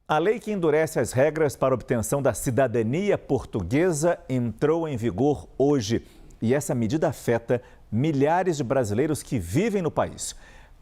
A lei que endurece as regras para obtenção da cidadania portuguesa entrou em vigor hoje. E essa medida afeta milhares de brasileiros que vivem no país.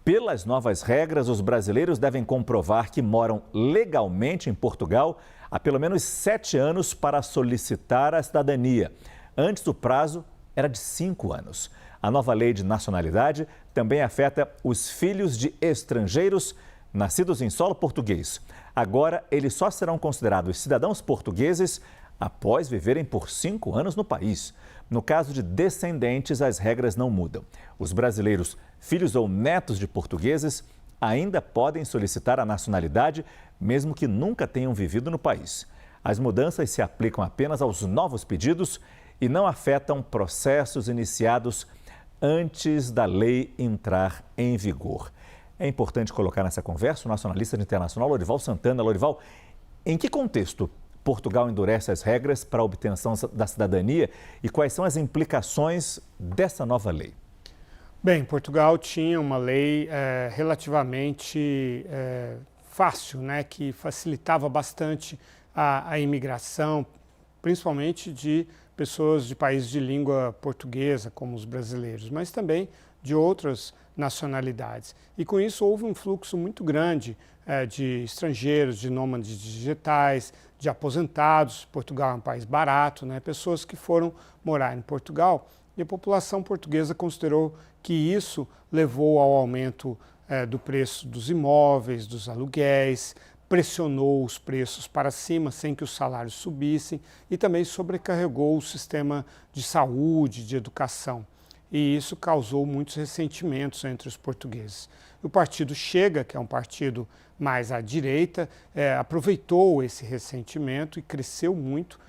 Pelas novas regras, os brasileiros devem comprovar que moram legalmente em Portugal há pelo menos 7 anos para solicitar a cidadania. Antes, o prazo era de 5 anos. A nova lei de nacionalidade também afeta os filhos de estrangeiros nascidos em solo português. Agora, eles só serão considerados cidadãos portugueses após viverem por 5 anos no país. No caso de descendentes, as regras não mudam. Os brasileiros, filhos ou netos de portugueses, ainda podem solicitar a nacionalidade, mesmo que nunca tenham vivido no país. As mudanças se aplicam apenas aos novos pedidos e não afetam processos iniciados antes da lei entrar em vigor. É importante colocar nessa conversa o nosso analista internacional, Lorival Santana. Lorival, em que contexto Portugal endurece as regras para a obtenção da cidadania e quais são as implicações dessa nova lei? Bem, Portugal tinha uma lei relativamente fácil, né, que facilitava bastante a imigração, principalmente de pessoas de países de língua portuguesa, como os brasileiros, mas também de outras nacionalidades. E com isso houve um fluxo muito grande de estrangeiros, de nômades digitais, de aposentados. Portugal é um país barato, né? Pessoas que foram morar em Portugal, e a população portuguesa considerou que isso levou ao aumento do preço dos imóveis, dos aluguéis, pressionou os preços para cima sem que os salários subissem e também sobrecarregou o sistema de saúde, de educação. E isso causou muitos ressentimentos entre os portugueses. O partido Chega, que é um partido mais à direita, aproveitou esse ressentimento e cresceu muito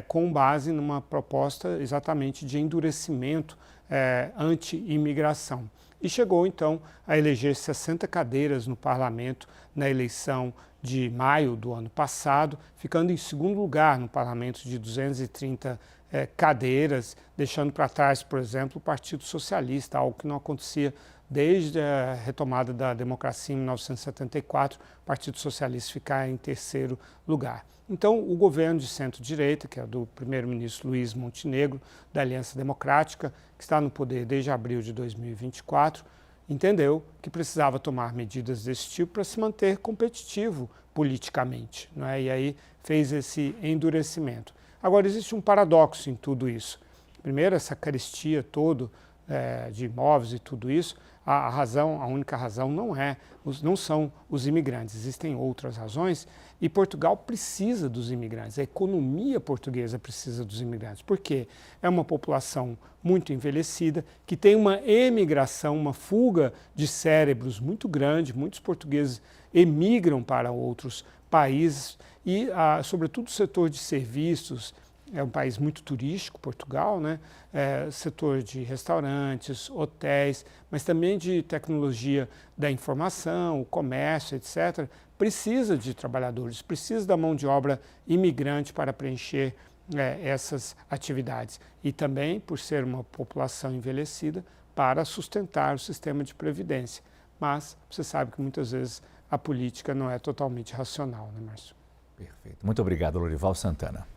com base numa proposta exatamente de endurecimento anti-imigração. E chegou então a eleger 60 cadeiras no parlamento na eleição de maio do ano passado, ficando em segundo lugar no parlamento de 230 cadeiras, deixando para trás, por exemplo, o Partido Socialista, algo que não acontecia desde a retomada da democracia em 1974, o Partido Socialista ficar em terceiro lugar. Então, o governo de centro-direita, que é do primeiro-ministro Luís Montenegro, da Aliança Democrática, que está no poder desde abril de 2024, entendeu que precisava tomar medidas desse tipo para se manter competitivo politicamente, não é? E aí fez esse endurecimento. Agora, existe um paradoxo em tudo isso. Primeiro, essa carestia toda de imóveis e tudo isso, a única razão não são os imigrantes, existem outras razões e Portugal precisa dos imigrantes, a economia portuguesa precisa dos imigrantes, porque é uma população muito envelhecida, que tem uma emigração, uma fuga de cérebros muito grande, muitos portugueses emigram para outros países e, sobretudo, o setor de serviços. É um país muito turístico, Portugal, né? Setor de restaurantes, hotéis, mas também de tecnologia da informação, o comércio, etc. Precisa de trabalhadores, precisa da mão de obra imigrante para preencher essas atividades. E também, por ser uma população envelhecida, para sustentar o sistema de previdência. Mas você sabe que muitas vezes a política não é totalmente racional, né, Márcio? Perfeito. Muito obrigado, Lorival Santana.